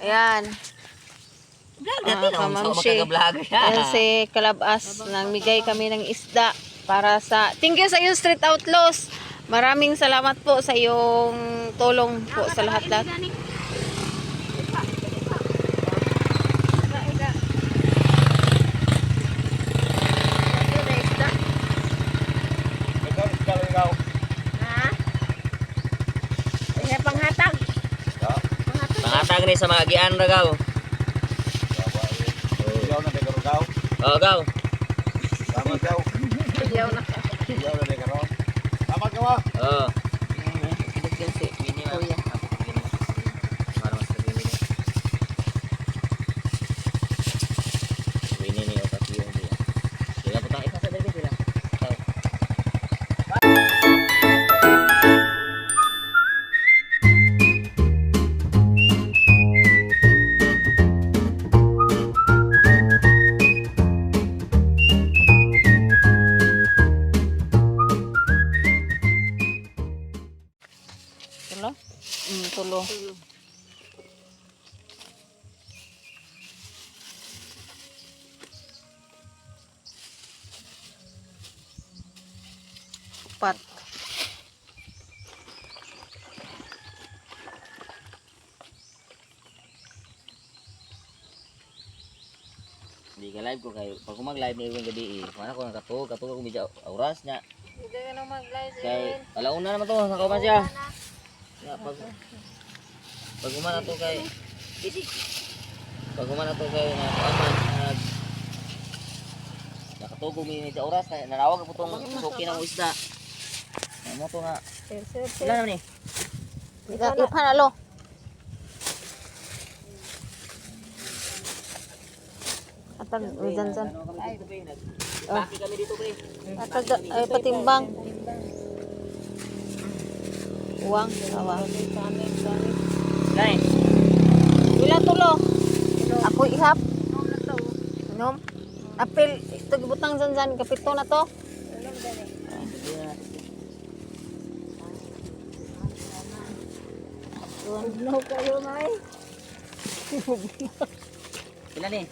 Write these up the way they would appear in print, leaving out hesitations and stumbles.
Yan. Kamamshi. Yan si Kalabas. Namigay kami ng isda para sa... Thank you sa iyo, Street Outlaws. Maraming salamat po sa iyong tulong po sa lahat-lahat. Panghatag ni sa mga gian ra gaw. Yaw na degaro gaw. Oh, gaw. Tama gaw. Yaw na. Yaw na degaro. Tama gaw. Oh. Bigyan si Kuya. Para mas kagini. Ini ni otak yung dia. Sila putang isa sa dali sila. Tahu. Tulo? Tulo. Pat. Di ka live ko kayo. Pag ko mag-live ni Ewan gabi mana ko katog ko medyo oras nya. Hindi ka na mag-live. Kay alauna naman to sa kauban siya. Ya, pag umana to kay nakatugo mi sa oras kay nanawag po tong suki ng isda. Ano to nga? Wala naman eh. Ipan alo. Atag dyan. Paki kami dito pre. Atag patimbang. Uwang, sawa. Nay. Wala tulo. Ako ihap. Nom. Apil ito gibutang dyan. Kapito na to. No kayo may. Pila ni?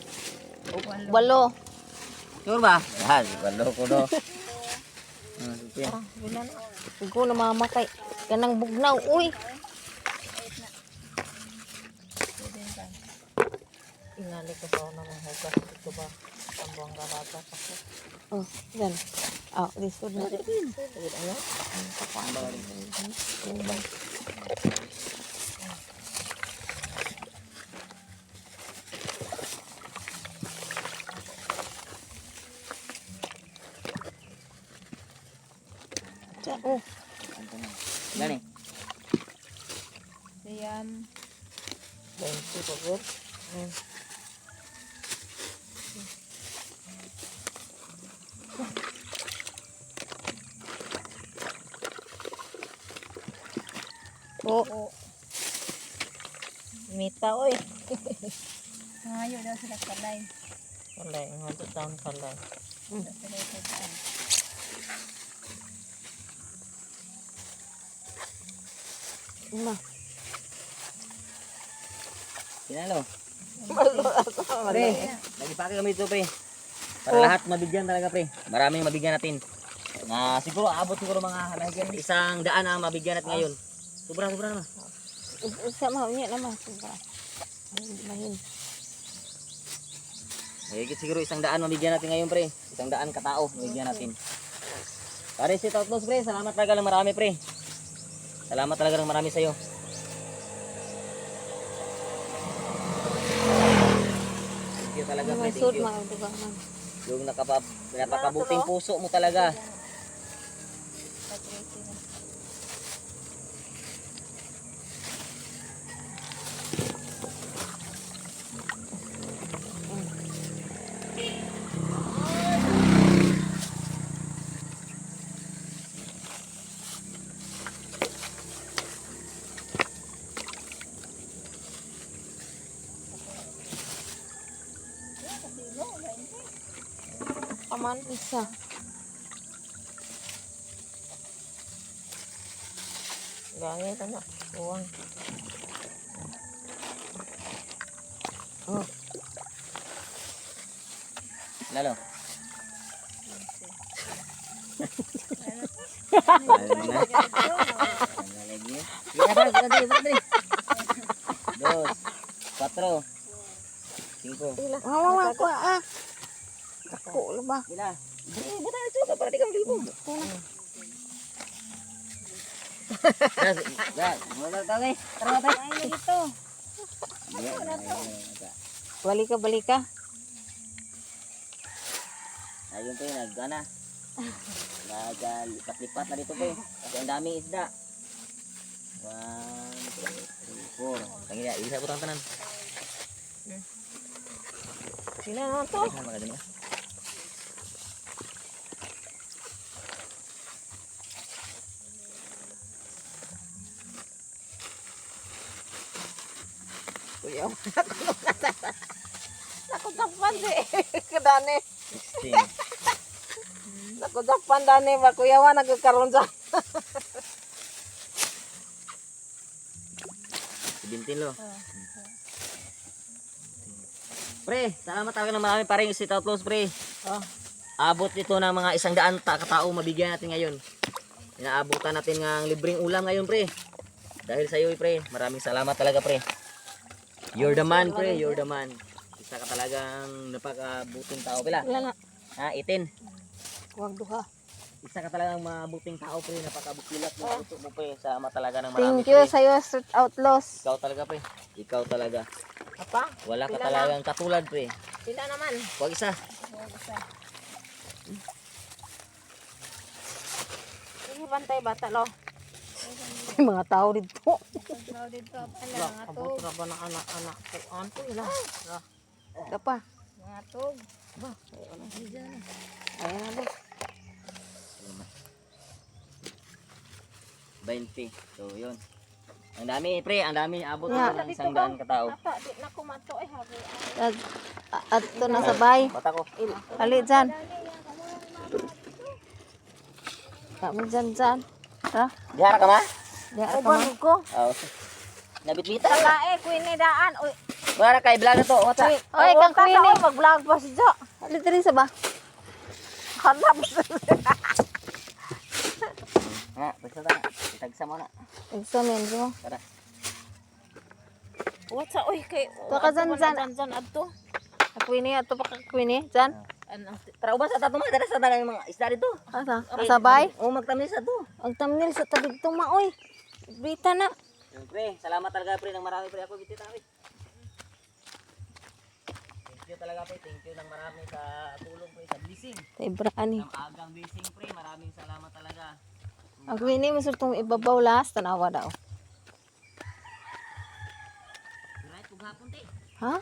Walo. Sure ba? Ah, walo ko do. Sige. Wala na. Ikaw na mamatay. Kanang bugnaw. Uy. Ingali ko sa una mong hugas. Ito ba? Tambuang garata pa ko. Oh, yan. Ah, lisod na. Ayan. Ang kapanda rin. Oh. Pila ni? Ayan. 20 pagod. Oh. Mita oy. Ngayon daw sila kalay. Kalay, ngadto taon kalay. Ma. Pinalo. Pre. Lagi paki kami dito pre. Para lahat mabigyan talaga pre. Maraming mabigyan natin. Na siguro abot siguro mga halagyan 100 ang mabigyan natin ngayon. Sobra naman. Sama niya naman. Mahin. Higit siguro 100 mabigyan natin ngayon pre. 100 katao mabigyan natin. Pare si Outlaws pre, salamat talaga ng marami pre. Salamat talaga ng marami sa iyo. Thank you talaga pre, thank you. Yung napakabuting puso mo talaga. Paman isa. Gangit na. Uwang. Lalo. Dos, cuatro, cinco. Mama ko ah. Ako ba? Bila. Buta na ito para di ka malibog. Mula tayo eh. Tara tayo. Ay, ito. Balik ka. Ayun po yun, nagalipat-lipat na dito po eh. Kasi ang daming isda. 1, 2, 3, 4. Tangina, isa po tanan. Sila naman to. Maganda niya. Kuya, nakudapan kadane. 16. Nakudapan dane ba kuya wa nagkaroon sa. 17 lo. Pre, salamat talaga ng marami pa rin yung sit out close pre. Oh. Abot ito ng mga 100 katao mabigyan natin ngayon. Inaabutan natin ng libreng ulam ngayon pre. Dahil sa iyo pre, maraming salamat talaga pre. You're the man pre, you're the man. Isa ka talagang napakabuting tao pila. Wala na. Ha, 18. Wag duha. Isa ka talagang mabuting tao pre, napakabukilat mo puso mo pre. Salamat talaga ng marami Thank you pre. sa iyo street outlaws. Ikaw talaga pre. Ikaw talaga. Apa? Wala ka talagang katulad pre. Sila naman. Huwag isa. Ini bantay bata lo. Mga tao dito. Paglaw dito. Ala, mga tog. Abot ra ba na anak-anak ko anto ila. Ito pa. Mga tog. Ayan na boss. 20. So, yun. Ang dami, pre. Ang dami. Abot Yeah. ng 100 katao. Apa, di na kumato ay habi. At ito na sabay. Bata ko. Ali dyan. Kami dyan. Ha? Dihara ka ma? Di ako ba ko? Oo. Nabitbita. Ala eh, kuinidaan. Uy, Wala kay vlog na to. What's up? Oy, kang queen eh. Mag-vlog pa si Jo. Ali diri sa ba? Hanap. Ha, basta ta. Itagsa mo na. Examen mo. Tara. what's up? Uy, kay... To ka dyan. Dyan, adto. Queen eh. Ato pa ka queen eh. Dyan. Ano, Tara, ubas sa tato mo. Tara sa talang mga isda dito. Asa? Kasabay? O, magtamis sa to. Ang thumbnail sa tabig tuma. Oy. Bita na. Pre, salamat talaga pre ng marami pre. Ako bitit pre. Thank you talaga pre. Thank you ng marami sa tulong pre. Sa blessing. Ibraan eh. Ang agang blessing pre. Maraming salamat talaga. Ang queen eh. Masurtong ibabaw last. Tanawa daw. Right, pughapon te. Ha?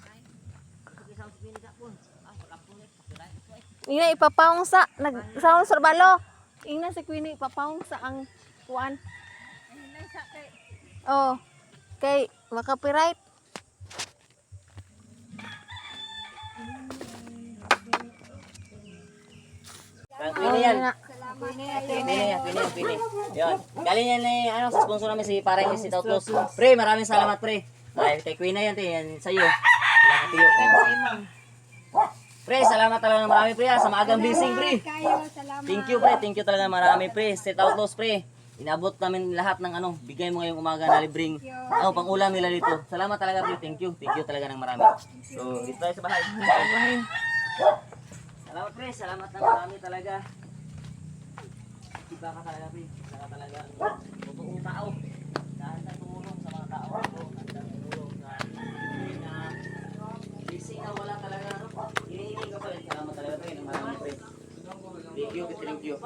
Pag-isaw si Pini kapon. Pagkapon eh. Right. Ina ipapaong sa nagsaon sa balo. Ina si Queenie ipapaong sa ang kuan. ay, sa kay... Oh. Kay makapiright. Pini yan. Pini. Yun. Galing yan eh, ano, sa sponsor namin si Parang si Tautos. Pre, maraming salamat pre. Ay, kay Queen na yan, te. Yan sa'yo. Wala ka tiyo. Pre, salamat talaga ng marami pre sa maagang blessing pre. Kayo, salamat. Thank you pre, thank you talaga marami pre. Street Outlaws pre. Inabot namin lahat ng ano, bigay mo ngayong umaga na libreng pang ulam nila dito. Salamat talaga pre, thank you. Thank you talaga ng marami. So, dito tayo sa bahay. Salamat pre, salamat ng marami talaga. Iba ka talaga pre, isa ka talaga totoong tao. Dahil na tumulong sa mga tao. Dahil na tumulong sa na busy na wala talaga ano. Hinihingi ka pa rin. Salamat talaga pre, ng marami pre. Thank you, thank you.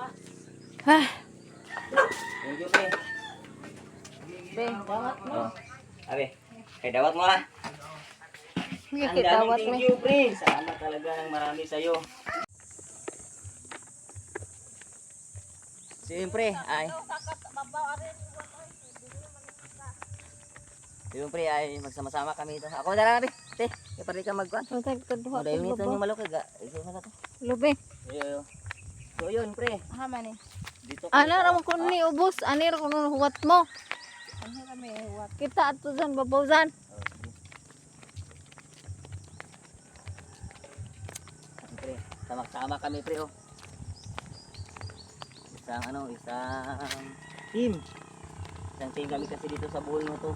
Ha. Thank you pre. Be, dawat mo. Oh. Abe, kay dawat mo ha. Sige, Ang dawat daming mo. thank you pre. Salamat talaga ng marami sa'yo. Siyempre, ay. Siyempre, ay magsama-sama kami dito. Ako na lang, te. Pwede ka magkuhan. Ang tagduha. Dahil nito yung malukig. Ito na to. Lubi. Yo. So yun, pre. Hama ni. Dito Ano ra mo kun ni ubos? Ani ra kun huwat mo? Ano kami, what? Kita ato dyan babaw dyan. Sama-sama kami pre oh. Isang team. Isang team kami kasi dito sa buhay mo to.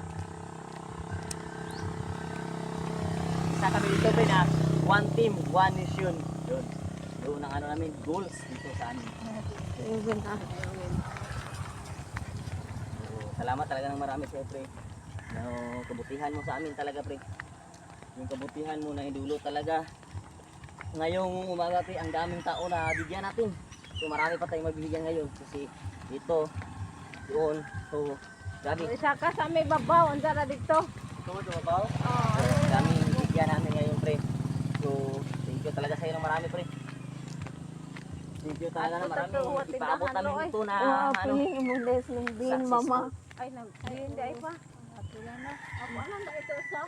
Isa kami dito pre na one team, one mission. Yun. Doon ang ano namin, goals dito sa amin. Ayun ah. So, salamat talaga ng marami sa'yo pre. No, kabutihan mo sa amin talaga pre. Yung kabutihan mo na idulot talaga. Ngayong umaga pre, ang daming tao na bigyan natin. So marami pa tayong mabibigyan ngayon kasi dito, doon, so grabe. Isa ka sa may babaw, anda na dito. Ito, dumabaw? Daming bigyan namin ngayon pre. So thank you talaga sa'yo ng marami pre. Thank you talaga ng marami. Ipaabot namin ito na ano. Imules ng din, Successful. mama. Ay, nag-ayun di ay pa. Atula na. Ako ano na ito sa?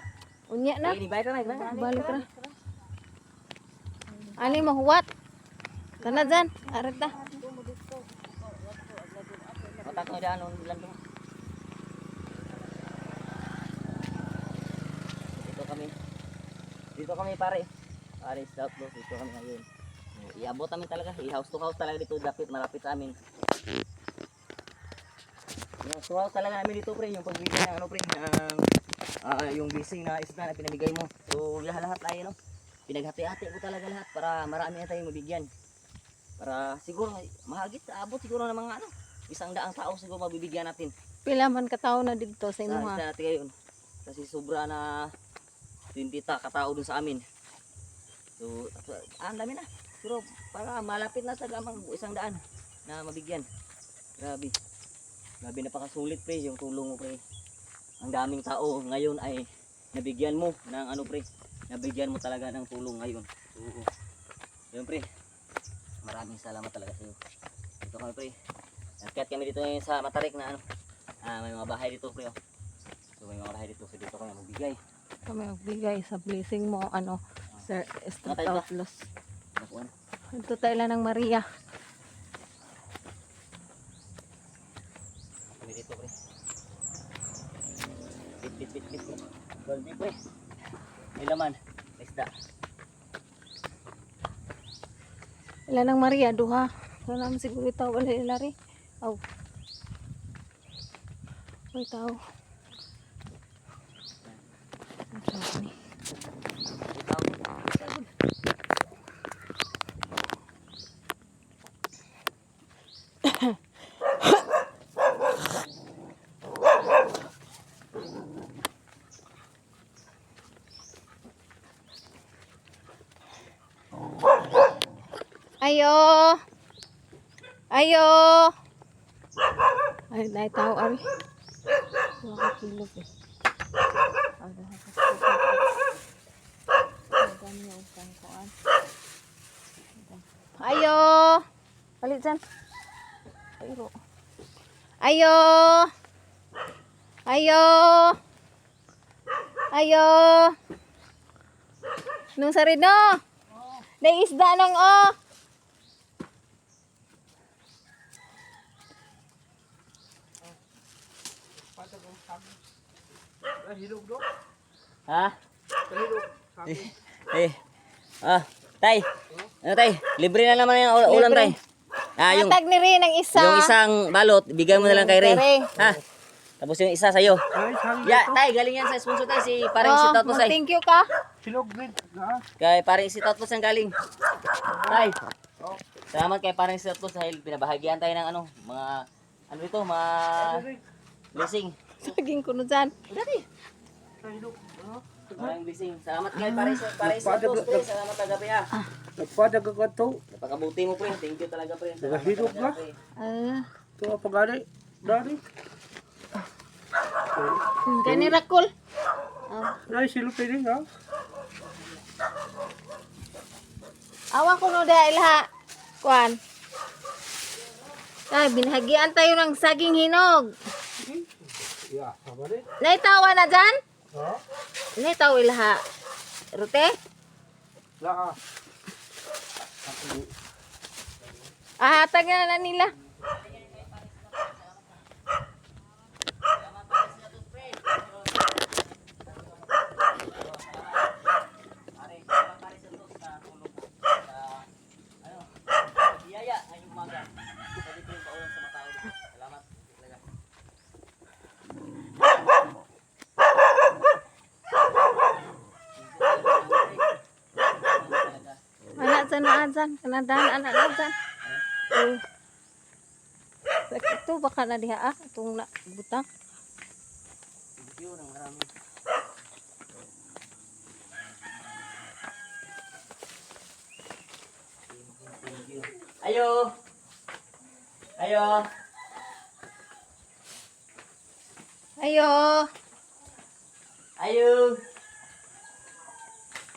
Unya na. Eh, balik ka na. Balik ra. Ani mahuwat. Kana dyan. Arat na. Matak mo dyan, lang doon. Dito kami pare. Pare stop bro, dito kami ngayon. Iabot namin talaga, i-house to house talaga dito, malapit sa amin. Yung house to house talaga namin dito pre, yung pagbigay ng ano pre, ng yung blessing na isda na pinamigay mo. So lahat tayo no. Pinaghati-hati ko talaga lahat para marami na tayong mabigyan. Para siguro mahagit abot siguro ng mga ano, 100 tao siguro mabibigyan natin. Pila man katao na dito sa Sa imo isa ha. natin ngayon. Kasi sobra na 20 katao dun sa amin. So, ang dami na. Pero para malapit na sa gamang 100 na mabigyan. Grabe. Grabe, napakasulit pre yung tulong mo pre. Ang daming tao ngayon ay nabigyan mo ng ano pre. Nabigyan mo talaga ng tulong ngayon. Oo. Yun pre. Maraming salamat talaga sa iyo. Dito kami pre. Nagkat kami dito ngayon sa Matarik na ano. May mga bahay dito pre. Oh. So may mga bahay dito. So dito kami magbigay. Kami magbigay sa blessing mo ano, Sir Street Matay ba? Outlaws. Nakuha na. Ito tayo lang ng Maria. Kami dito pre. Pit. Goldi pre. May laman. Isda. Ilan ng Maria? Duha. Wala naman siguro ito. Wala ilari. Aw. Uy, tao. Ayo. Ayo. Ay, dahil tao ari. Wala ka kilog eh. Ada ka kilog. Ayo. Palit dyan. Ayo. Ayo. Ayo. Ayo. Nung sarino. May isda nang oh. Ha? Tay. Ano tay? Libre na naman yung ulam tay. Yung Matag ni rin ang isa. yung isang balot, bigay mo na lang kay Ray. Ray. Ha? Tapos yung isa sa'yo. Ya, tay, galing yan sa sponsor tay. Si parang si Tatos tay. Thank you ka. Kay parang si Tatos ang galing. Tay. Salamat kay parang si Tatos dahil pinabahagian tayo ng ano, mga ano ito, mga blessing. Saging kuno dyan. Dati. Maraming blessing. Salamat kay parang si Tatos pre. Salamat talaga pre ha. Nagpadag ako ito. Napakabuti mo pre. Thank you talaga pre. Salamat Nagahirap talaga, ka? pre. Ito ang pag-alay. Dari. Kani Rakul. Ay, silupin din ha. Awa ko no dahil ha. Kuan. Ay, binahagian tayo ng saging hinog. Ya, sama rin. Naitawa na dyan? Ha? Naitawa ilaha. Rute? Laa. Ahatag na nila. sa naadyan. Kanadaan na naadyan. Ito baka na diha itong butang. Thank you ng marami. Thank you. Ayo. Ayo. Ayo. Ayo.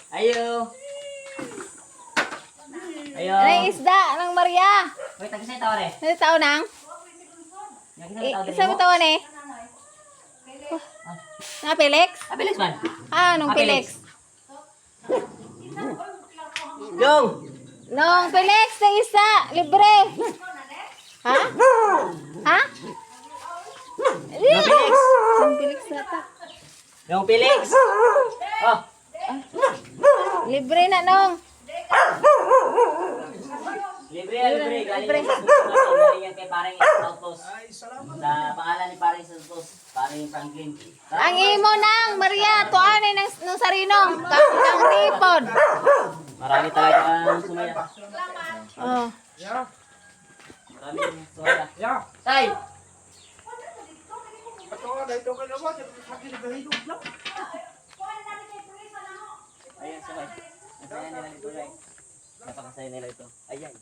Ayo. Ayo. Ano isda ng Maria? Wait, tagisa yung tawar eh. Ano tao nang? Isa mo tao ni? Na Felix? Abilis man. Nung Felix? Yung. Nung Felix na isa, libre. Ha? Ha? Yung Felix. Nung Felix na ta. Yung Felix. Oh. Libre na nung. Libre na libre. Galing yan sa susunod namin. Galing yan kay paring Santos. Sa pangalan ni paring Santos. Paring Franklin. Ang imo nang Maria, tuanay ng sarino. Kang ripon. Marami talaga ang sumaya. Oh. Marami ang sumaya. Ya. Tay! Ato nga, dahil ito ka naman. Sakit na bahilog lang. Ayan, sumay. Nasaya nila ito, guys. Napakasaya nila ito. Ayan.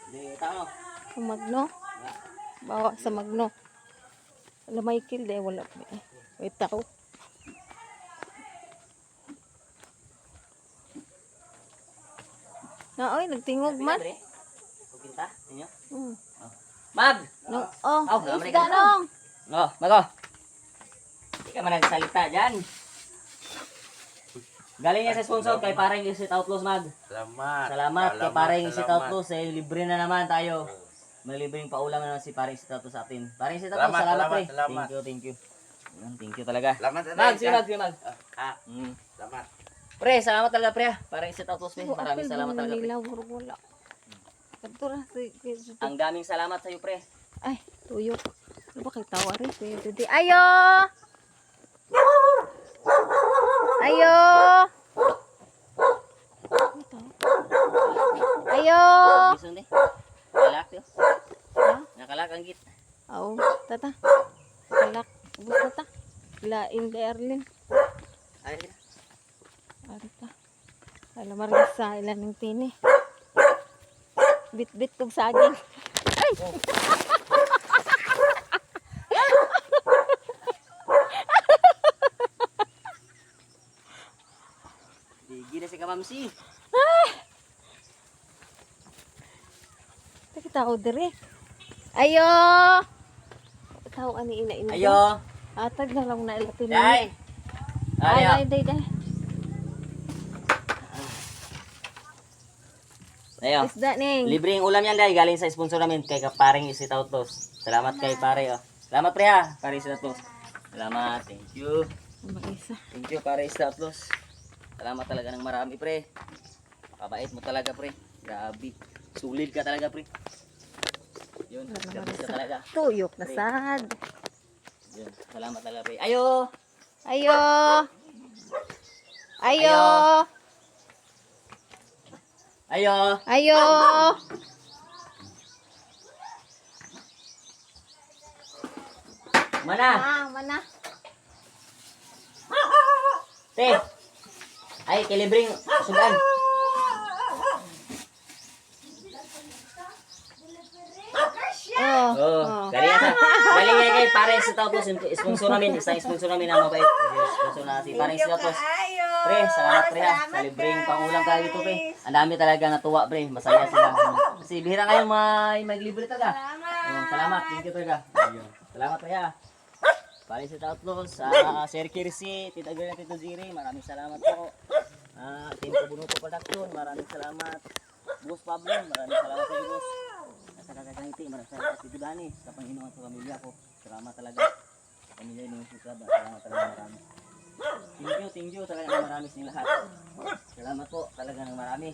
Hindi, tao. Sa Magno. Bawa sa Magno. Wala Michael dahil wala. Wait ako. Na oy, nagtingog man. Pupunta, ninyo. Hmm. Mag! No, Oh, isda nong. Oh, mago. Hindi ka man nagsalita dyan. Galing yan sa sponsor kay paring Isit Outlaws, Mag. Salamat. Salamat kay paring Isit Outlaws. Eh, libre na naman tayo. May libreng paulam na naman si paring Isit Outlaws sa atin. Paring Isit Outlaws, salamat pre. salamat. Thank you. Thank you talaga. Salamat. Mag, si Mag, si Mag. Salamat. Pre, salamat talaga pre. Paring Isit Outlaws, pre. Maraming salamat talaga pre. Wala. Kadto ra si Ang daming salamat sa iyo, pre. ay, tuyok. Ano ba kay tawa rin? Ayo! Ayo! Ayo! Bisong di. Kalak yo. Ha? Nakalak ang git. Oo, tata. Kalak. Ubus tata. Lain kay Arlene. Ay, Arita. Alam Marisa, ilan ng tini. Bit-bit kong saging. Ay! digi na si Kamamsi. Tao dire. Ayo! Tao ani ina ina. Ayo. Atag na lang na ilatin. Day. Ayo. Day. Ayo. Isda ning. Libreng ulam yan, day. Galing sa sponsor namin kay paring Isit Outlaws. Salamat kay pare, oh. Salamat pre ha, pare Isit Outlaws. Salamat. Thank you. Mag-isa. Thank you, pare Isit Outlaws. Salamat talaga ng marami, pre. Kabait mo talaga, pre. Grabe. Sulid ka talaga, pre. Yun, gabis ka talaga. Tuyok na sad. Yun, salamat talaga, pre. Ayo! Ayo! Ayo! Ayo! Ayo! Mana? Mana? Te! Ay, kilibring sudan. Oh, galing yan kay pare Isit Outlaws. Sponsor namin, isang sponsor namin ang mabait. Sponsor na si pare Isit Outlaws. Pre, salamat pre ha. Sa libreng pangulam tayo dito, pre. Ang dami talaga natuwa, pre. Masaya sila. Kasi bihira ngayon may libre talaga. Salamat, thank you talaga. Ayun. Salamat pre ha. Pare Isit Outlaws, Sir Kirsi, Tita Girl at Tito Ziri, maraming salamat po. Team Kubunuto Production, maraming salamat. Boss Pablo, maraming salamat sa iyo, boss. Sa kakagangiti, maraming salamat sa Tito Dani, sa Panginoon sa pamilya ko. Salamat talaga. Sa pamilya ni Mrs. Club, salamat talaga marami. Thank you talaga ng marami sa lahat. Salamat po talaga ng marami.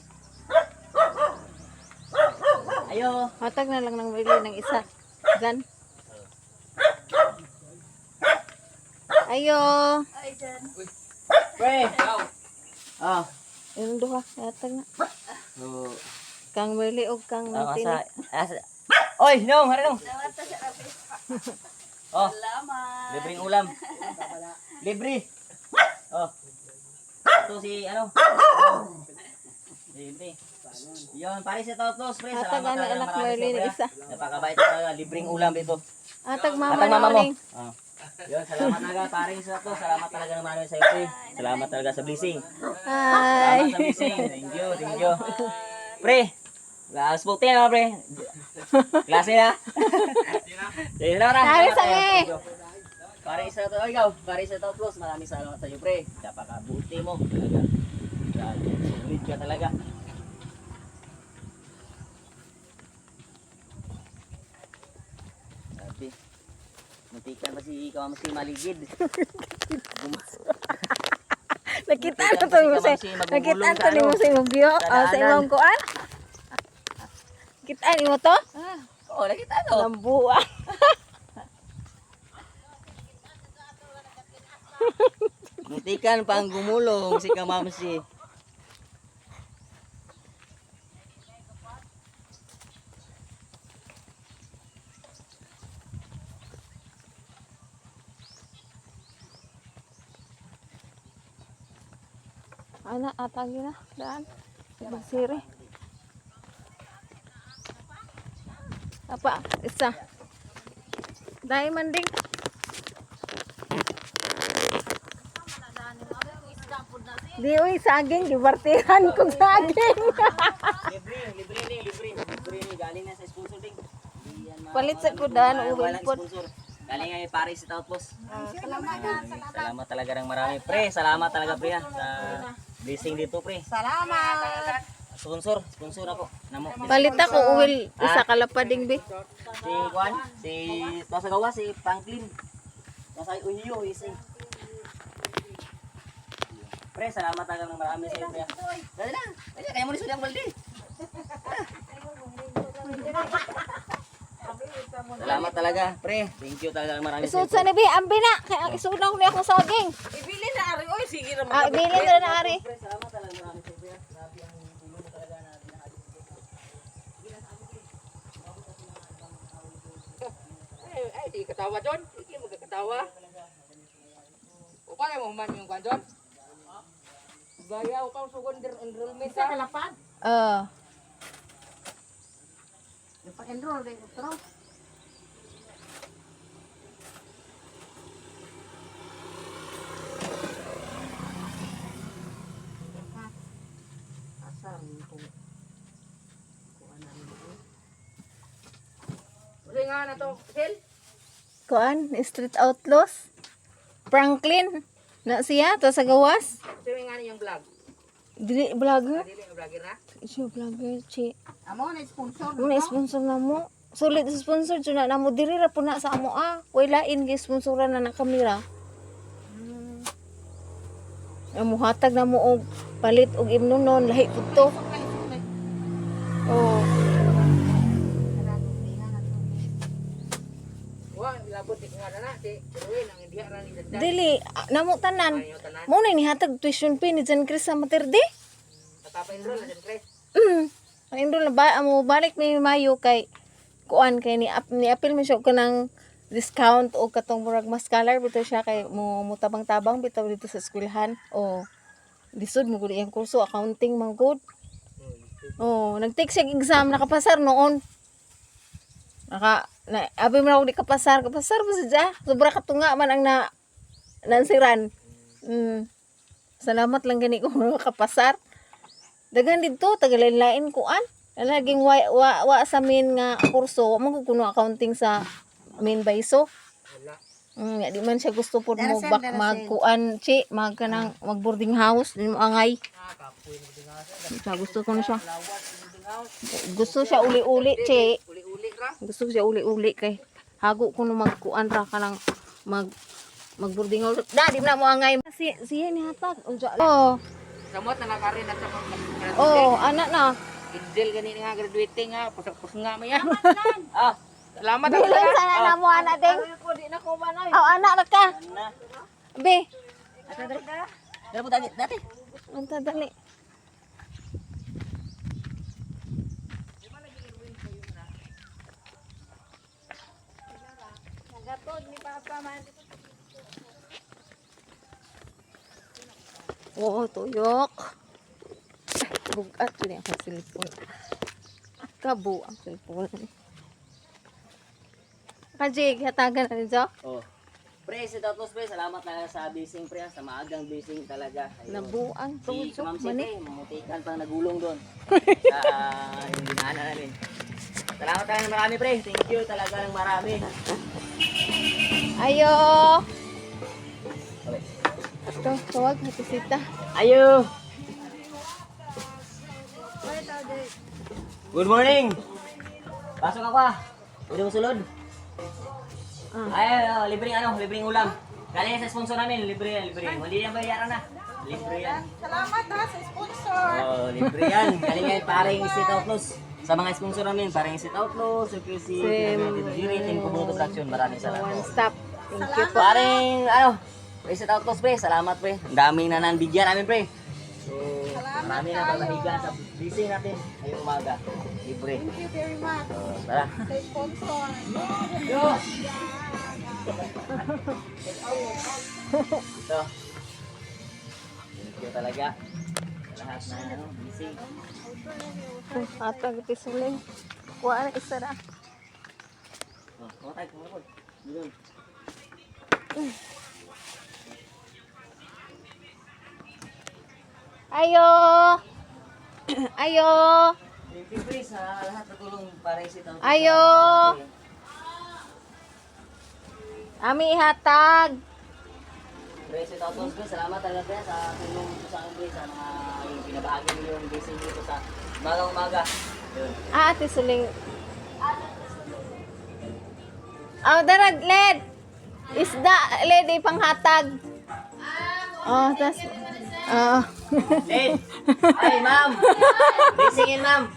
Ayo! Hatag na lang ng bili ng isa. Gan. Ayo! Pre! Ah! Yung duha. Hatag na. So, Kang Merly o Kang Ah, Tini. Oy, Nong, hari Nong. Oh, libreng ulam. Libre. Oh. Ito si ano? Libre. Yon, Paris ito tos, pre. Atag Salamat ana talaga anak marami Merly sa na isa. Napakabait talaga, libreng ulam dito. Atag mama Atang na mama mo. uling. Oh. Yun, salamat talaga, paring sa to. Salamat talaga ng marami sa iyo, pre. Salamat talaga sa blessing. Hi. Salamat sa blessing. Thank you, thank you. Pre, last book tayo, pre. Klase na. Sige na, ra. Tari sa nge. Pare isa to, ikaw. Pare isa to plus. Maraming salamat sa iyo, pre. Napakabuti mo. Talaga. Grabe, sulit ka talaga. Grabe. Muntikan pa si Kamamsi maligid. Nakita na to mo sa nakita to ni mo sa imong bio sa imong kuan. Kita ni mo to? Oo, nakita to. Lambuwa. Muntikan pang gumulong si Kamamsi. Ana atagi na daan. Ibang siri. Apa? Isa. Diamond ding. Di uy saging gibartihan kog saging. Libre ni galing na sa sponsor ding. Palit sa kudan uwil Walang pod. sponsor. Galing ay Paris Stout Boss. Salamat talaga ng marami, pre. Salamat talaga, pre, ha, sa blessing dito, pre. Salamat. Sponsor ako. Namo. Palit ako uwil isa kalapading be. Si Juan, si Pasagawa, si Franklin. Nasa Uhiyo, isi. Pre, salamat talaga ng marami sa iyo, pre. Dali na. Dali, kaya mo ni Sudyang Baldi. Salamat talaga, pre. Thank you talaga ng marami sa Isud iyo. sa ni be ambi na kay ang isunaw ni akong saging. Ibili na ari oy sige ra Ah, bili na na ari. Pre, salamat talaga ng marami sa iyo, pre. Grabe ang tulong mo talaga na binahagi mo dito. ay di katawa John. Sige magkatawa. O paano mo man yung kwan John? Bayaw ka sugon enrollment sa kalapad. Pa-enroll din pero Uli nga na to, Sil. Kuan, Street Outlaws. Franklin na siya to sa gawas. Uli nga yung vlog. Dili vlogger. Dili yung vlogger na. Siya vlogger chi. Amo na sponsor. May sponsor na mo. Sulit sa sponsor jud na mo diri ra po na sa amo Wala in gi sponsoran na kamera. Amo hatag na mo og palit og imnonon lahi pud to. Oh. Wa labot di nga na si Ruin ang hindi ra ni Dada. Dili namo tanan. Ayo tanan. Mo na ni hatag tuition fee ni Jan Chris sa materde. Tatapa-enroll na din, Chris. Enroll na ba amo balik ni Mayo kay kuan kay ni apil mi siya kanang discount o katong murag mas scholar bitaw siya kay mo tabang-tabang bitaw dito sa eskwelahan. O lisod mo gud iyang kurso accounting man gud. Oh, nag-take siya exam nakapasar noon. Abi mo na ako di kapasar pa sadya. Sobra katunga man ang nansiran. Salamat lang gani ko makapasar. Daghan dito tagalain kuan. Laging wa sa main nga kurso, wa man kuno accounting sa main baiso. Di man siya gusto pod mo magkuan magkanang mag-boarding house din mo angay. Siya gusto ko na siya. Gusto siya uli-uli Uli-uli ra. Gusto siya uli-uli kay hago ko no magkuan ra kanang mag-boarding house. Di na mo angay. Siya ni hatag. Oh. Samot na nakarin at sa Oh, anak na. Idel gani nga graduating nga pusak-pus nga maya. Salamat Bilang sana na mo anak ding. Ko di na ko manoy. Oh, anak na ka. Be. Dali po dati. Anta dali. Oo, tuyok. Bugat yun ang cellphone. Kabu ang cellphone. Kajig, hatagan na rin, Jo. Oh. Pre, si Tatos pre, salamat talaga sa bising pre, sa maagang bising talaga. Ayun. Nabuang Si tuyok. Ma'am Siti, Mani. mamutikan pang nagulong doon. Sa yung dinaanan namin. Salamat talaga ng marami pre. Thank you talaga ng marami. Ayo. Okay. Ito, tawag na tisita. Ayo. Good morning. Pasok ako ah. Pwede mo sulod? Ay, libreng ulam. Galing sa sponsor namin, libre. Hindi yan bayaran na. Libre yan. Salamat ha sa sponsor. Oh, libre yan. Galing yan, paring Sit Outlaws. Sa mga sponsor namin, paring Sit Outlaws, si Team Kubuto Production, maraming One salamat. stop. Thank you po. Paring, Sit Outlaws pre, salamat pre. Ang daming na nanbigyan namin pre. So, marami na babahiga sa busy natin ngayong umaga. Libre. Thank you very much So, tara. sa sponsor. Yo! Ito. Thank you talaga. Sa lahat na busy. Atag pisuling. Kuha na isa na. Oh, kumatay, kumatay. Dito. Ayo. Ayo. Thank you pre sa lahat na tulong para Sit Outlaws. Ayo. Ami ihatag. Pre, Sit Outlaws pre, salamat talaga pre sa tulong mo sa akin pre sa mga yung pinabahagi niyo yung busy dito sa umaga. Yun. Ate suling. Darag led. Isda led panghatag. Oh, tas. Lin! Ay, ma'am! Bisingin, ma'am!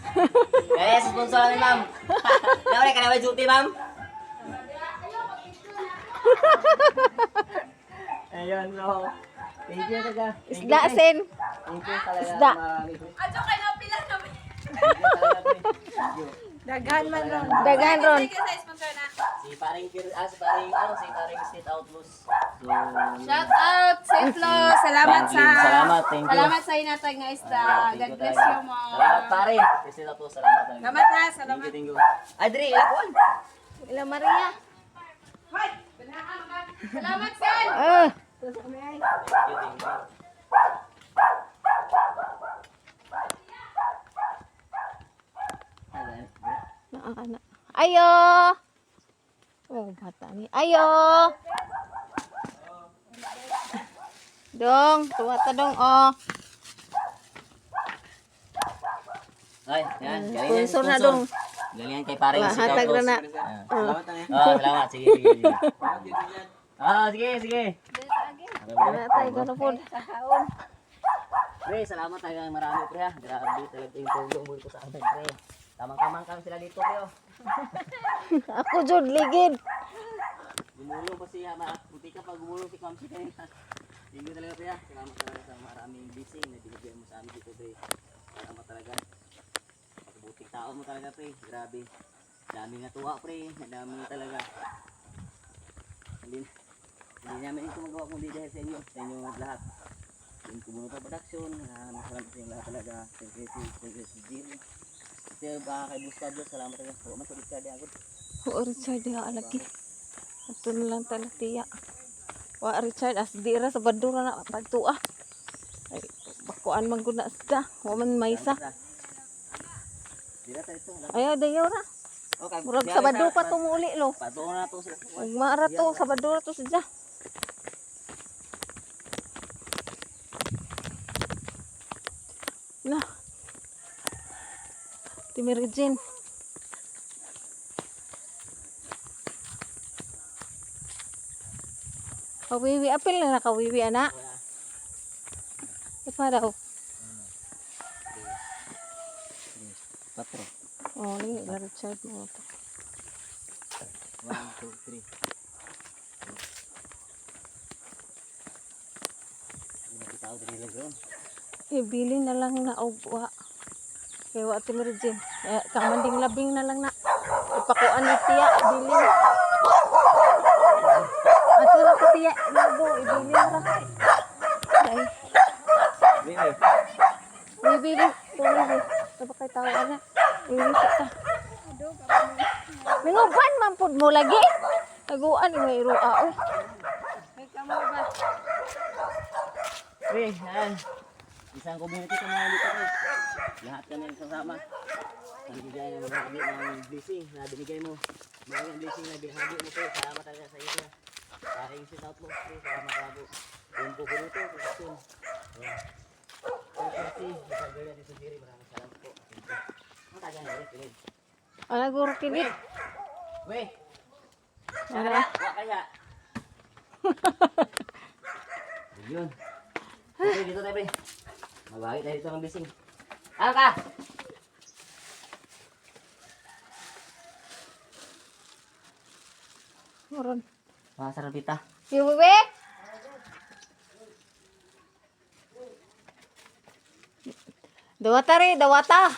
Kaya sa sponsor namin, ma'am! Nawala ka na ba duty, ma'am? Ayun, no. Thank you, taga. Isda sen. Thank you talaga. Isda. Marami, pre. Adyo kayo na pila namin. Thank you talaga, pre. Thank you. Daghan man ron. Dagan ron. Thank you sa sponsor na. Si paring Sit Outlaws. So, Shout out Siflo. Salamat sa Thank you. Salamat sa inatag nga isda. Thank God you bless talaga. you mo. Salamat, pare. Sit Outlaws, salamat talaga. Salamat ha. Thank Salamat. you, thank you. Adri, ilakon. Ila Maria. Hoy! Salamat sen. Thank you, thank you. Anak. Ayo. Oh, bata ni. Ayo. Dong, tuwa ta dong oh. Ay, yan. Galing yan, Sponsor na dong. Galing yan kay paring Sit Hatag Outlaws. na. Salamat na. Salamat. Sige. Sige. Wala tayo gano po. Pre, salamat talaga marami pre ha. Grabe talaga yung tulong mo sa amin pre. Tamang-tamang kami sila dito pre oh. Ako jud ligid. Gumulong pa siya, buti ka pa gumulong si Kamsi kanina. Thank you talaga pre ha. Salamat talaga sa maraming blessing na binigyan mo sa amin dito pre. Salamat talaga. Buti tao mo talaga pre. Grabe. Dami nga tuwa pre. Dami talaga. Hindi namin ito magawa kundi dahil sa inyo lahat. Yung Kubuto Production, masalamat sa inyo lahat talaga. Thank you si Jimmy. Kasi kay Buscado, salamat talaga. Huwag masulit ka di agad. O Richard ha lagi. Ato na lang tala tiya. Wa Richard as dira sa badura na pagtua. Ay bakuan man gud na sa. Wa man maysa. Dira tayo ito. Ayo dayo ra. Okay, Murag sa badura pa tumuli lo. Patuon na ito sila. Ug maara to sa badura to sadya. Na. Timirigin. Kawiwi apil na kawiwi ana. Ito daw. Patro. Oh, ini Richard mo to. 1, 2, 3. Ini kita udah nilagang. Ibili na lang na ogwa. Kaya wa timirigin. Kamanding labing na lang na. Ipakuan ni tiya bilin. siya. Lugo, ibili ra. Ay, Bibi. bibi. Tuloy. Sabak kay tao ana. Bibi ta. Minguban man pud mo lagi. Taguan may iroa oy. May kamo ba? Pre, yan. Isang community kami na dito pre. Lahat kami nagsasama. Ang bigay ng marami ng blessing na binigay mo. Maraming blessing na binahagi mo pre. Salamat talaga sa iyo. Aking sit out mo pre. Salamat labo. Yung po ko dito. Kusun. Kasi, isang dito sa diri. Maraming salamat po. Ang taga na rin. Pilid. Ala guro kinit. Weh. Ala. Wak kaya. Yun. Okay, dito tayo pre. Magbahagi tayo dito ng blessing. Ano ka? Moron. Masarap pita. Bibi. Dawata rin, dawata.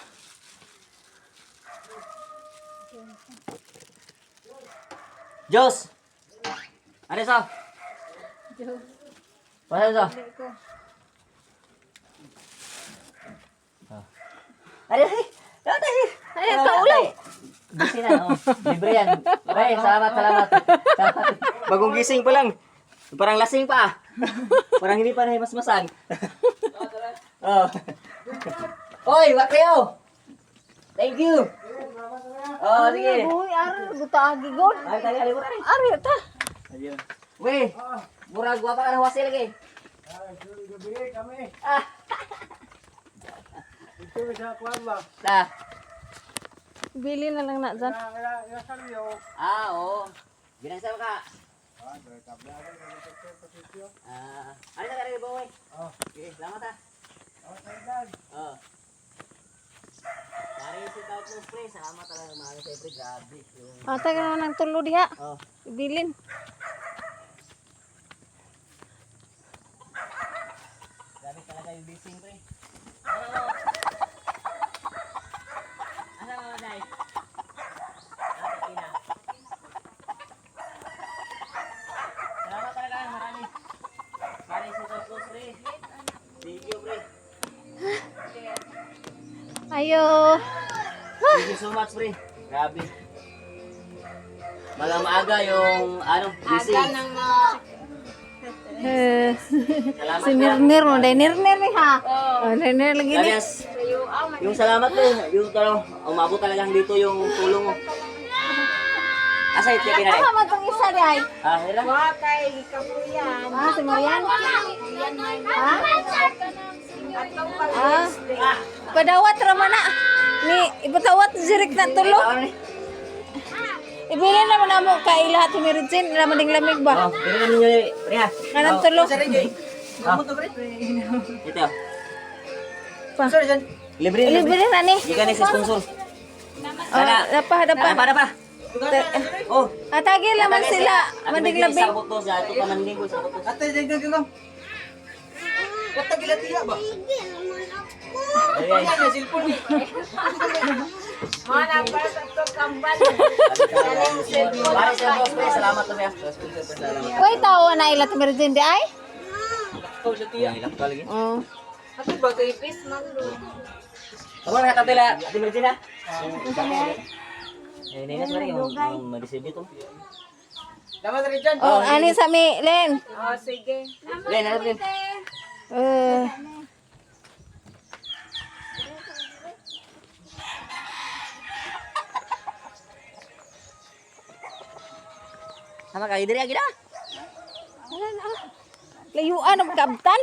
Diyos! Ano sa? Pasal sa? Ay, Ay, kaulaw. Busy na, oh. Libre yan. Ay, salamat. Salamat. Bagong gising pa lang. Parang lasing pa. Parang hindi pa nahimasmasan. Oh. Oy, wak kayo. Thank you. Oh, sige. Uy, ara buta agi god. Ay, tayo alimutan eh. Ari ta. Ayun. Weh, murag guwapa ka na huwasi lagi. Gabi kami. Ah, Ito sa kwan ba? ta. Bili na lang na dyan. Kaya salyo. Ah, oo. Ginagsawa ka. Ano na ka boy? Oh. Okay, salamat ha. Oh, taydan. Oh. Pare, sit out mo, pre. Salamat talaga mahal sa pre. Grabe. Yung... Ata ka naman ng tulo diha. Oh. Ibilin. Grabe talaga yung blessing, pre. Ano mo, Day? Ate, ina. Salamat talaga, marami. Pare, sit out mo, pre. Thank you, pre. Ayo. Thank you so much, pre. Grabe. Maaga yung, blessing. Aga ng Salamat, Si Nirnir mo. Day Nirnir ni ha. Oh. Oh, Nirnir lagi ni. Alias, yung salamat mo, yung umabot talagang dito yung tulong mo. Asa ito yung pinay? Tama man tong isa di ay. Ah, hira? Wa kay kapuyan. Ah, si Marian. Ha? Atong Ah. Padawat raman na. Ni ipatawat zirik na tulo. Ibili naman na mo kay lahat ni Regine. Naman ding lamig ba? Oh, pero namin yun, pre ha. Kanang tulo. Ito. Pa. Libre, Libre na ni. Hindi ka na sa sponsor. Oh, dapa. Dapa. Oh. Atagi naman sila. Manding labing. Sa butos, ito ka manding ko sa butos. Ate, dagdag ka lang. Patagilatiya ba? Ayan. Mana para sa to kambal. Pare sa boss, pre. Salamat to, pre. Salamat. Uy, tawa na ilat ni Regine di ay? Ayan, ilak ka lagi. Oh. Ato ba kay pis man do. Ako na katila, Ate Mergina. Eh, nainas ba rin yung madisibit to? Dapat rin dyan. Oh, ani sa mi, Len. Oh, sige. Len, ano rin? Sama kayo diri agila. Layuan ang kabtan.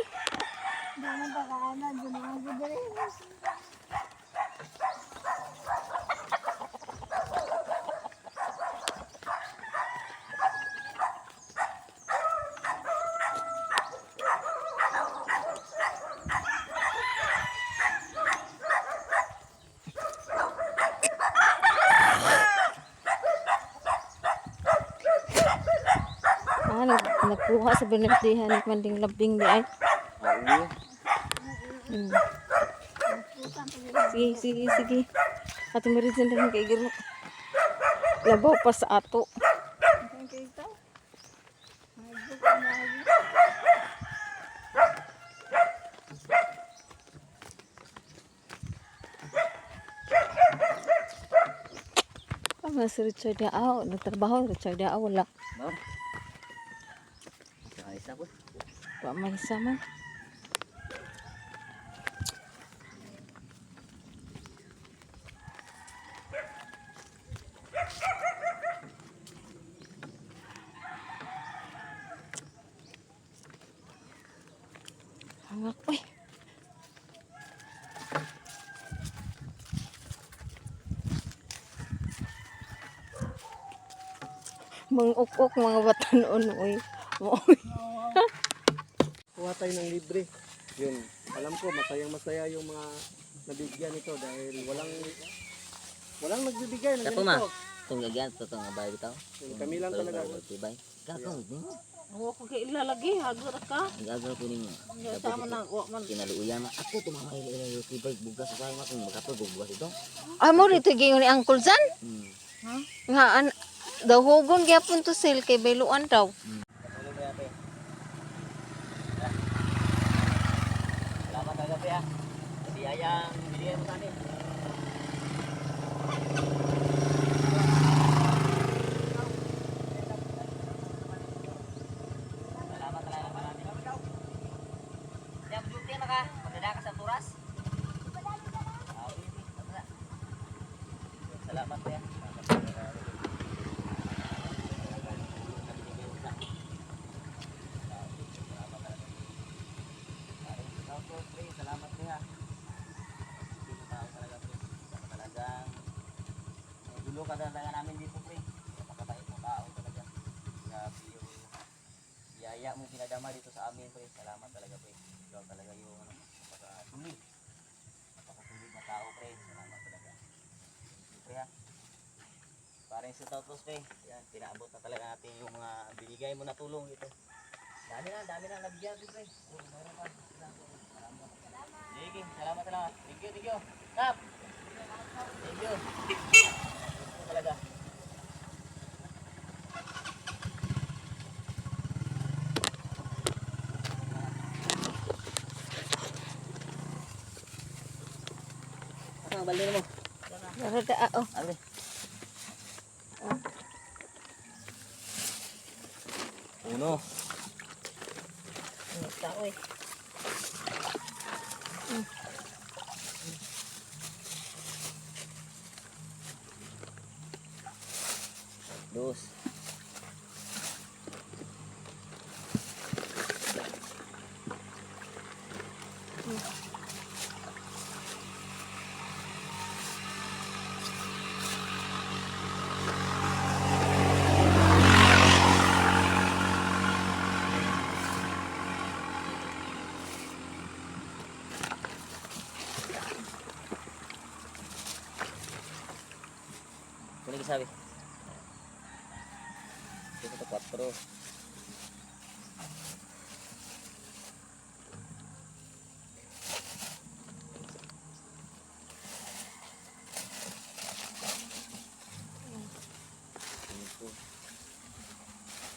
Nagkuha sa binirdihan ng manding labing di ay. Sige. Ate Merizan din kay giro. Labaw pa sa ato. Mas Richard Yao. Nagtrabaho, Richard Yao. Wala. No? Isa po. Pa may isa man. Hangak, uy. Manguk-uk mga batanon, uy. Uy. Kuha tayo ng libre. Yun. Alam ko, masayang-masaya yung mga nabigyan nito dahil walang nagbibigay ng Kato ma. ganito. Itong gagyan, ito itong bayo bitaw. Yun, kami lang talaga. Tibay. Kakong, Ako ko kay ilalagi, hagar ka. nag-agaw po ninyo. Sama na, wa man. Kinaluuyan na. Ako tumama ilo tibay. Bugas sa sayo kung magkapag bugas ito. Ay mo dito giyon ni Uncle Jan. Hmm. Nga daw hugon gyapon to sale kay Beluan daw. Tulog na natin. Salamat talaga pe ah. Kasi ayang binigyan mo sa atin. Salamat talaga marami. Siya, duty na ka. Magdada ka sa turas. Salamat pe ah. Salamat po ha. Dito tao talaga po. Talagang dulo ka talaga namin dito pre. Napakabait mo tao talaga. Grabe yung biyaya mo pinadama dito sa amin pre. Salamat talaga pre. Ikaw talaga yung napakasulit. Napakasulit na tao pre. Salamat talaga. Pre ha. Parang sa tautos pre. Yan, pinaabot na talaga natin yung mga binigay mo na tulong dito. Dami na nabigyan pre. Oh, meron pa. Sige, salamat. Thank you. Tap. Thank you. Ito talaga. Ang balde mo. Rada oh. Albe. Uno. Taoy. Dos. Ano lagi sabi? Ito sa 4.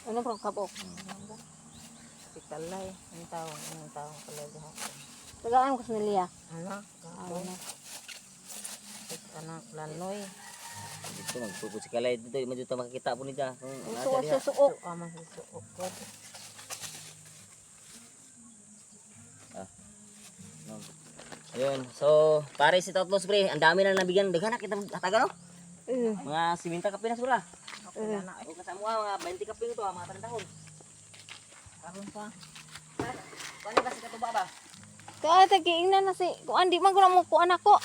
Ano bro kabok? Pikalay. Ang tawang kalay ha. Tagaan ko sa niliya. Anak, Ano na. anak lanoy. Dito magpuput si Kalay dito, medyo ta makikita po niya kung nasa Suo diha. suo. Amang susuok ko. No. Ayun, so pare si Totlos pre, ang dami na nabigyan, daghan na kita hataga no? Mga siminta kapin na sura. O kasama mga 20 kapin ito, mga 30 taon. Karon pa. Paano ba si katuba ba? Kaya tagiingnan na si kung andi man ko na mo kuan ako.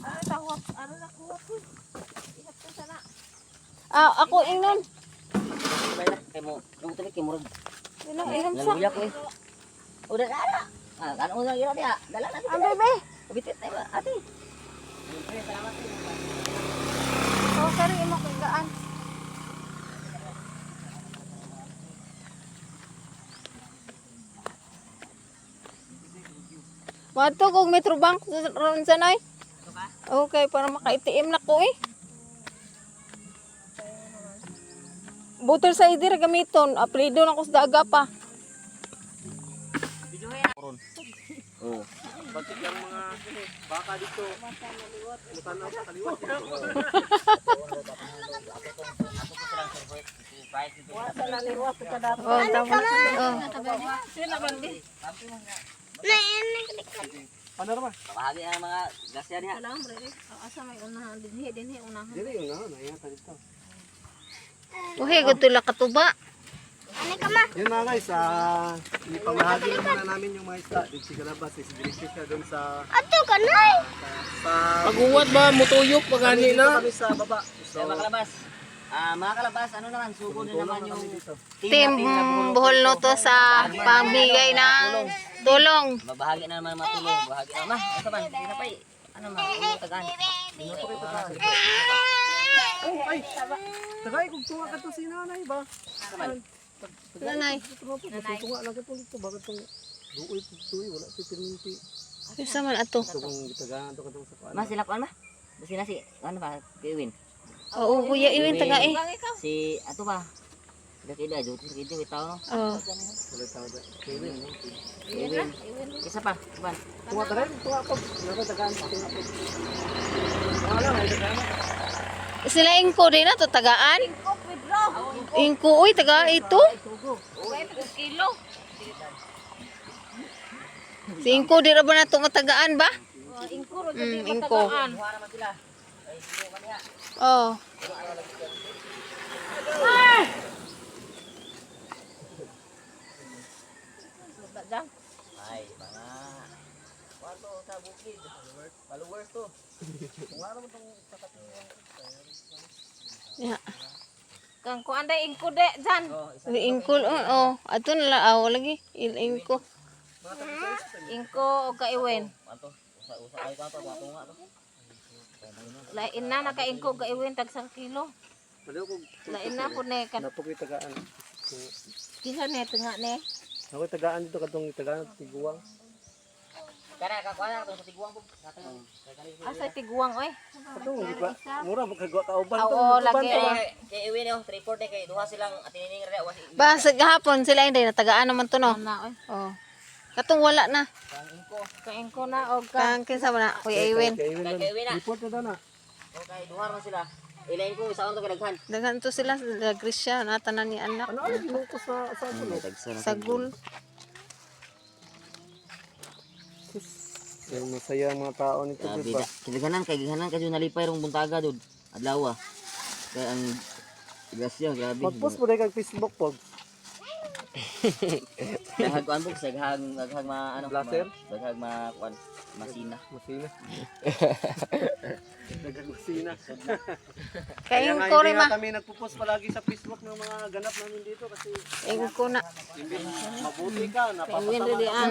Ano tawag? Ano na ko? Ako ingnon. Bay na kay mo, yung tabi kay murag. Inom sa. Naluya ko eh. O dala. Ano na yun dia? Dala na. Ang bebe. Bitit na ba ate? Pre, salamat pre. Oh, sorry imo kay gaan. Wato kog Metrobank ron sanay. Okay, para maka-ATM na ko eh. Buter sa idir gamiton, apelido na ko sa daga pa. Oh. Bakit ang mga baka dito? Mutanaw sa kaliwat. Oh, tama. Oh. Ano naman? Bahagi ang mga gasya niya. Alam, bre. Asa may unahan dinhi unahan. Dili yun na, nayata dito. Uhe, gutula katuba. Yun mga guys, ipamahagi na muna namin yung mga isda. Dito si Galabas, si Dirishis na doon sa... Ato ka na! Paguwat ba mutuyok pagani na? Kami sa baba. So, mga kalabas. Mga kalabas, ano naman, sugod na naman yung Team natin na Bohol no to sa pambigay ng tulong. Mabahagi na naman mga tulong. Bahagi na. Asa man? Hindi na pa eh. Ano ma? Tagaan. Ay! Tagay, kung tunga ka to si nanay ba? Nanay. Tunga lang ka to dito. Bakit itong duoy, wala ito pirinti. Isa man ato. Ito kung gitagaan ito ka to sa paan. Mas sila kuan ba? Basi na si ano ba? Kewin. Oo, kuya Iwin taga eh. Si ato ba? Kida do sa kida bitaw no. Oh. Wala tao ba? Kevin, no? Kewin. Isa pa, kuan. Tunga ka rin, tunga ko. Wala ko tagaan sa tunga ko. Tunga lang, ay tagaan. Sila Ingko din na to tagaan. Ingko uy taga ito. Si Ingko di ra ba na to nga tagaan ba? Ingko. Kuha naman sila. Ay sino kaniya. Oh. Ay, mga kwarto sa bukid. Followers to. Kuha naman tong katatingan. Yeah. Kang ko anday ingko de jan. Oh, isa Si Ingko oh, ato na la lagi. Ingko. Ingko o ka Iwin. Anto, usa ay tanto tunga to. Lain na naka ingko ka Iwin tag 1 kilo. Wala ko. Lain na po ne kan Napo ko tagaan. kisa ne tengah ne. Ako tagaan dito katong tagaan tiguang. Kana ka kuha na to sa tiguang po. Asa tiguang oy. Katong di ba? Mura magkagawa ka uban to. Oo, lagi. Kay Iwin oh, 3-4 kay duha silang atinining ra wasi. Ba sa gahapon sila hindi na tagaan naman to no. Ana oy. Oh. Katong wala na. Ka ingko na og ka Kang kinsa ba na kuya Iwin. Kay Iwin Kay Iwin na. report na daw na. Okay, duha man sila. Ilain ko isa to kadaghan. Daghan to sila sa Grisya na tanan ni anak. Ano ay ginuto sa ano? Sagul. Yung masaya ang mga tao nito Grabe diba? da. Kay kadyo nalipay rong buntaga dud. Adlaw. Kay ang grasya grabe. Mag-post mo dai kag Facebook pog. Daghag kuan po sa daghag ma ano Blaster? daghag ma kuan masina. Masina. Nagagmasina. Kay Kaya nga Ingko hindi rin nga ma. kami nagpo-post palagi sa Facebook ng mga ganap namin dito kasi Ingko na. imbis mabuti ka, napapasama ka.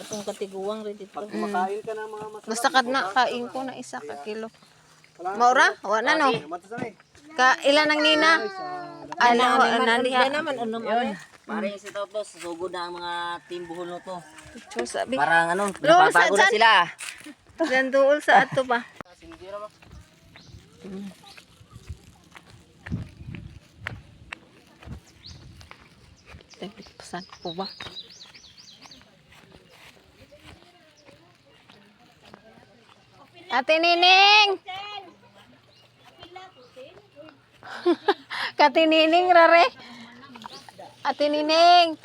atong katiguang rin dito. Pag kumakain ka ng mga masarap. Basta kad na ka Ingko na isa ka kilo. Maura, wala no. Matasanay. Ka ilan ang nina? Ano nani ha? naman unom ano. Pare si Totos sugod na ang mga team buhol no to. So sabi. Parang ano, Lolo, napapago na saan? sila. Dan duol sa ato ba? Pesan ko ba? Ate Nining! Kati Nining rare. Ate Nining.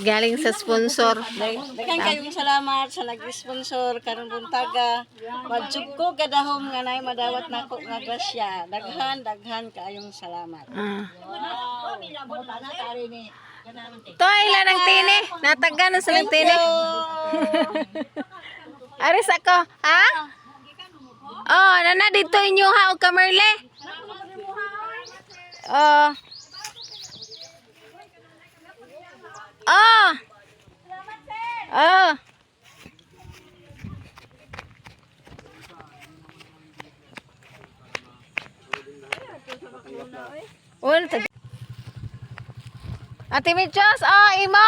Galing sa sponsor. Daghang kayong salamat sa nag-sponsor karong buntaga. Madsug ko gadahom nga nay madawat nako nga grasya. Daghan kayong salamat. To ilan ang tini? Natagga na sa tini. Aris ako, ha? Oh, nana dito inyo ha o kamerle. Oh. Oh. Oh. Well, Ate Michos, oh, imo.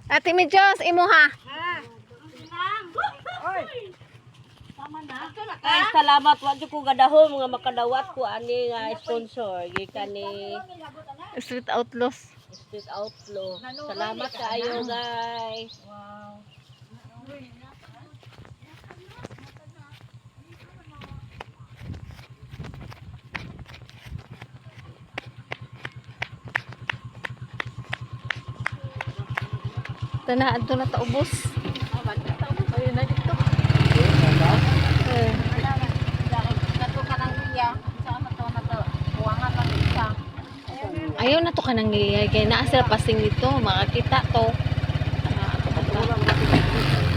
Ate Michos, imo ha. Ay, salamat wa jud ko gadahom nga makadawat ko ani nga sponsor gikan ni Street Outlaws. Street Outlaw. Salamat kaayo guys. Tanaan to na taubos. Ayun na dito. Eh. Nato ka nang iya. Sama to na to. Buwangan lang isa. Ayaw na to ka nang ngiliyay. Kaya naa sila pasing dito. Makakita to.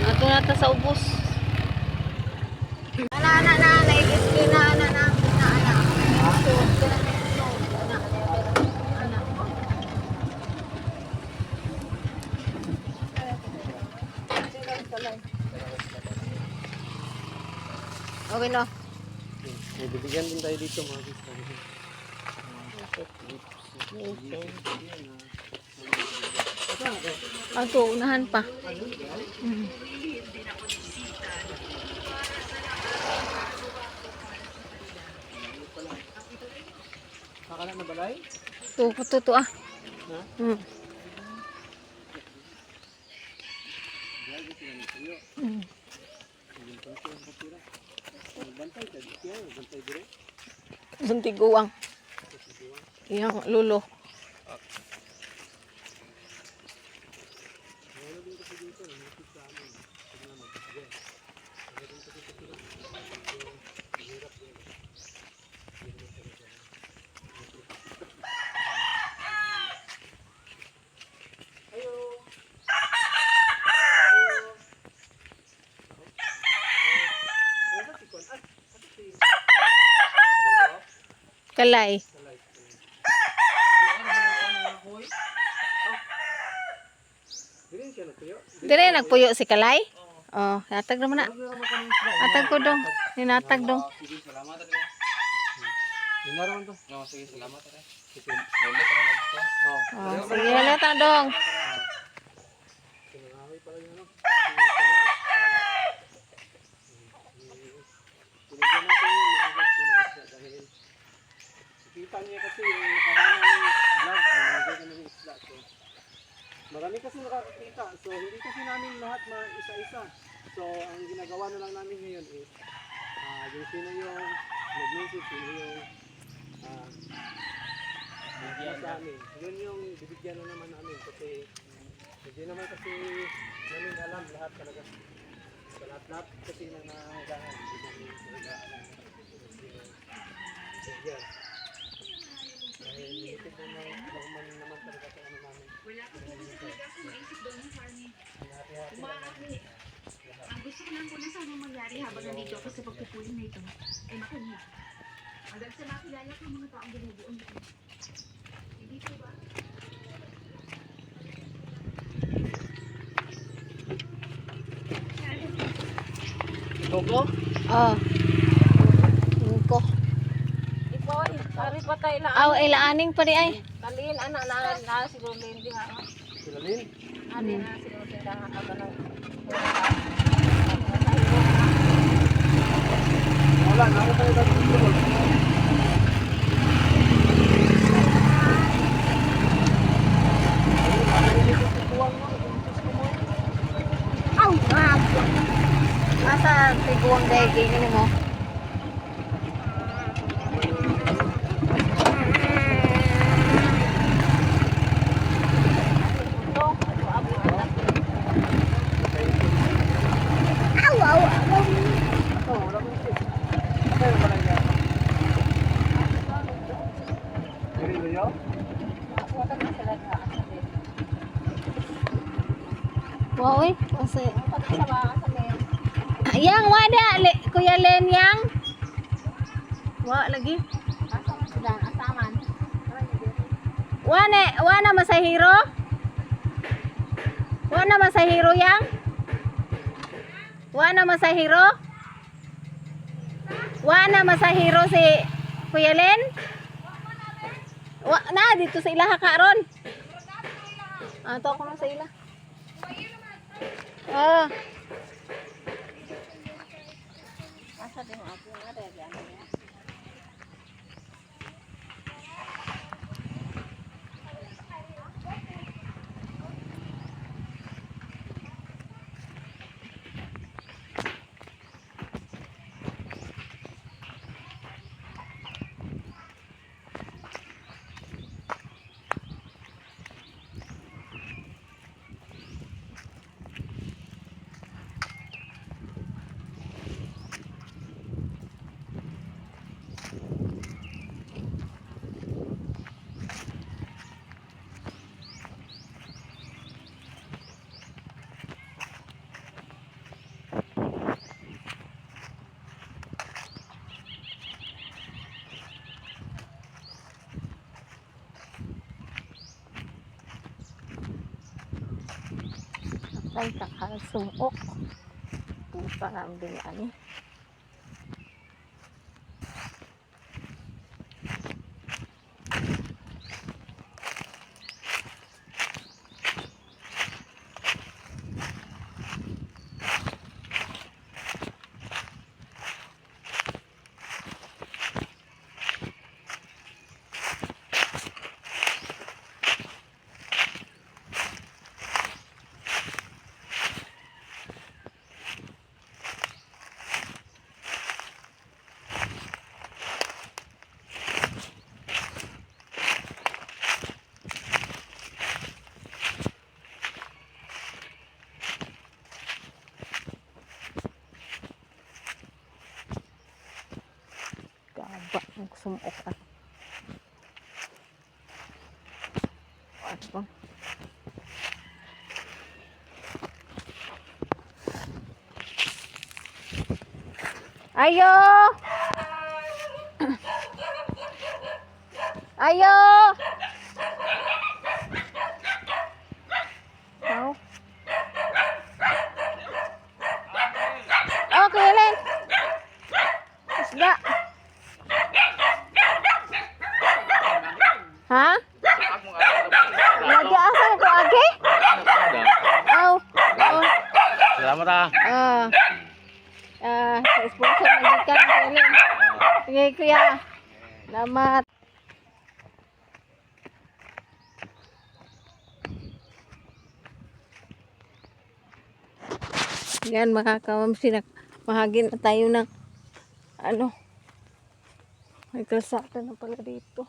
Ato na to sa ubos. Ana. Naikis na. Ana. Okay no. May bibigyan din tayo dito mga sister. Ato, unahan pa. Nakala na balay? To ah. Hmm. Suntiguang. Yang lulo. Kalay. Dire nagpuyo si Kalay? Oh, natag naman na. Atag ko dong. Ninatag dong. Dinaron to. No, sige, salamat rin. Oh, sige halata dong. Binigyan natin yung mga guys yung isda dahil kita niya kasi yung nakaraan ng vlog na namigay kami ng isda. So, marami kasi nakakita. So, hindi kasi namin lahat isa-isa. So, ang ginagawa na lang namin ngayon is yung sino yung nag-message, sino yung sa amin. Yun yung bibigyan na naman namin kasi hindi naman kasi namin alam lahat talaga. Sa lahat kasi na nangangagaan. Hindi namin talaga alam bigyan. Dahil limited na naman talaga sa ano namin. Wala ko po kasi talaga akong maisip doon ng farming. Ang gusto ko lang po na sana mangyari habang nandito ako sa pagpupuling na ito ay makanya. Hanggang sa makilala ko ang mga taong binubuong ito. Hindi po ba? Togo? Oh. Ko. Ikaw ay ari pa tayo na Aw, ilaaning pa di ay. talin anak na siguro hindi ha. Silalin? Ani na siguro sila nga ng Wala, namin tayo dito. Asa tiguang daging ini mo? Wow, eh. Kasi yang wada Kuya Len yang. Wa lagi. Asaman. Wana masahiro? Wana masahiro yang? Wana masahiro? Wana masahiro si Kuya Len? Na dito sa ilaha karon. To ako na sa ila. sa din ako na dahil ano niya. Ay, kakasumok. Parang binyan. Gaba, nagsumok at. Ano ba? Ayo! Ayo! Oh. Okay, Len. Isda. Ha? Lagi asa ko agi? Oh. Oh. Salamat ah. Sa sponsor na gikan ko Len. Sige kuya. Salamat. Yan mga kamamsi, mahagin na tayo ng ano, may kalsada na pala dito.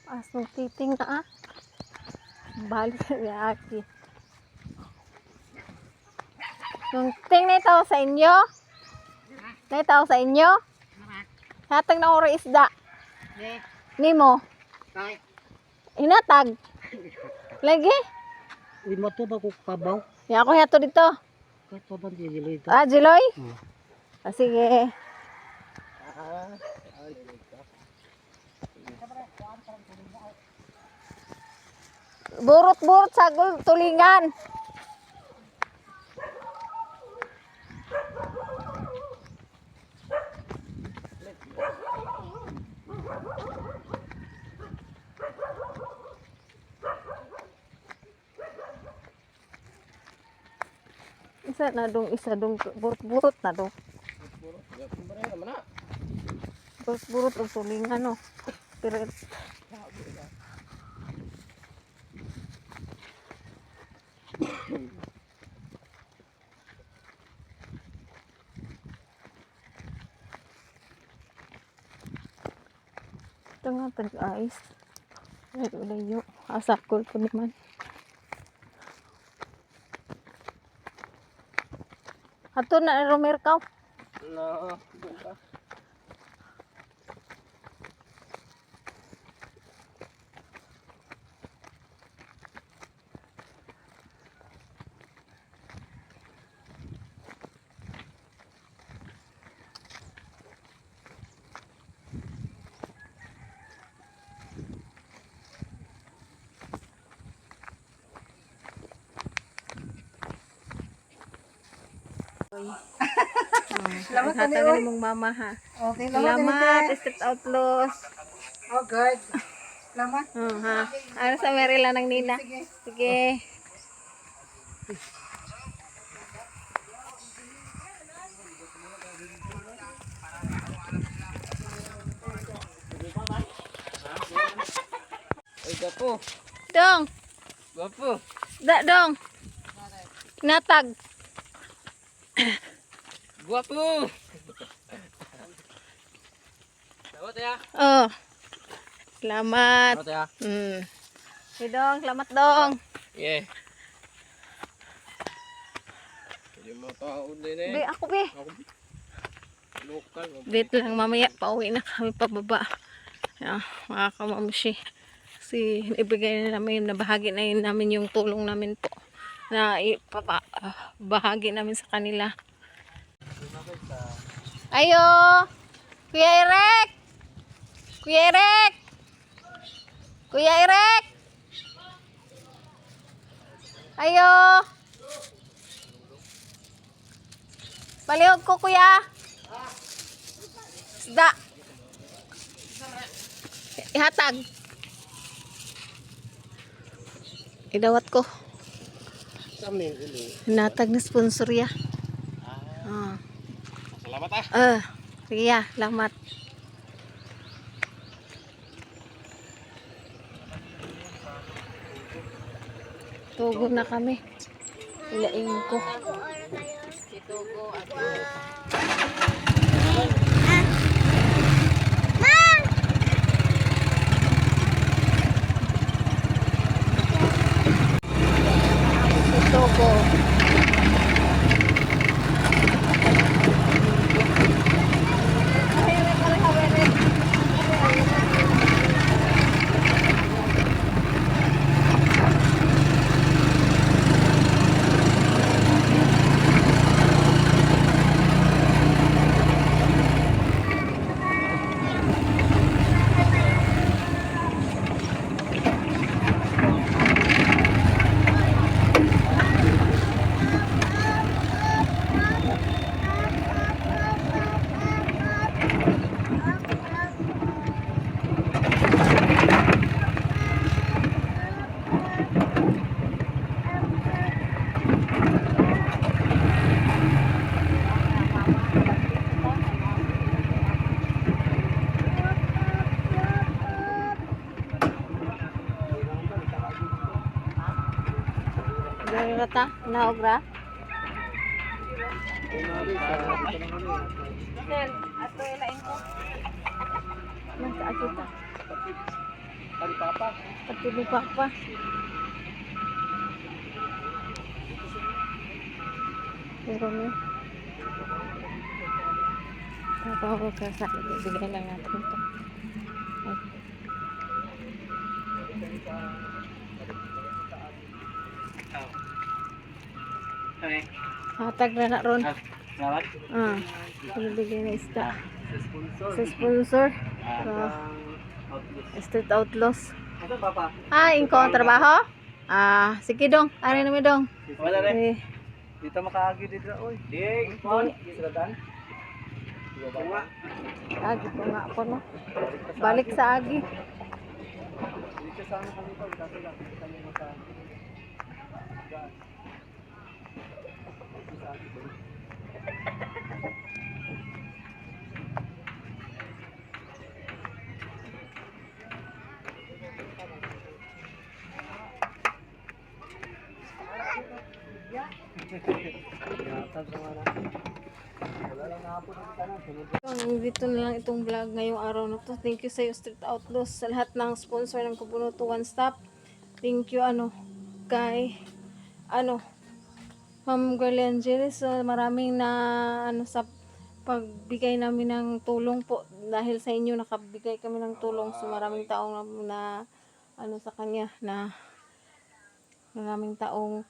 Asong titing na ah. Balik na aki. Nung ting na ito sa inyo? Na ito sa inyo? Hatag na oro isda. Nimo? Hinatag. Lagi? Lima to ba ko kabaw? Ya ako hato dito. Kato ba di dili ito? Ah, Jiloy? Ah, sige. Burot-burot sa tulingan. Isa dong burot-burot na dong. Burot-burot o tulingan no. Pero tengah guys. Udah yuk, asakul pun naman. Ato na romer ka. No. Salamat ka mong mama ha. Okay, Salamat, Street Outlaws. Oh, good. Salamat. Ha. Ano sa Maryland ng Nina? Sige. Ay, gapo. Dong. Gapo. Dong. Natag. Guwapo. Salamat ya. Oh. Salamat. Salamat ya. Hey, Dong. Salamat, Dong. Yeah. Hindi mo taon din Be, ako be. Lokal. Wait lang, mamaya pauwi na kami pababa. Mga kamamushi. Kasi ibigay na namin, nabahagi na yun namin yung tulong namin po. Na bahagi namin sa kanila. Ayo! Kuya Eric! Kuya Eric! Kuya Eric! Ayo! Palihog ko, kuya! Isda! Ihatag! Idawat ko. Natag na sponsor ya. Salamat ah. Sige ya, salamat. Tugo na kami. Ilaing ko. Tugo. Gawin rata, naogra. Sel, ato ilain ko. Nasa akita. Ari papa. Pati ni Papa. Pero mo. Tatawag ka sa bigay lang natin ito. Okay. Hatag na na ron. Salamat. Pinabigay na isda. Sponsor. Sa sponsor. Street Outlaws. Ano papa? Inko ang trabaho? Sige dong. Ano naman dong? Wala rin. Eh, Dito makaagi dito oy. Dig, kon. Silatan. Bunga. agi ko nga ako no. Balik sa agi. Dito sa ano kami to, dati lang kami maka. Dito na lang itong vlog ngayong araw na to. Thank you sa iyo, Street Outlaws, sa lahat ng sponsor ng Kubunuto One Stop. Thank you kay Ma'am Girlie Angeles, maraming sa pagbigay namin ng tulong po. Dahil sa inyo nakabigay kami ng tulong, so maraming taong na sa kanya na maraming taong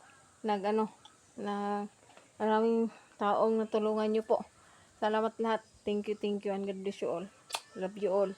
maraming taong natulungan niyo po. Salamat lahat. Thank you and God bless you all. Love you all.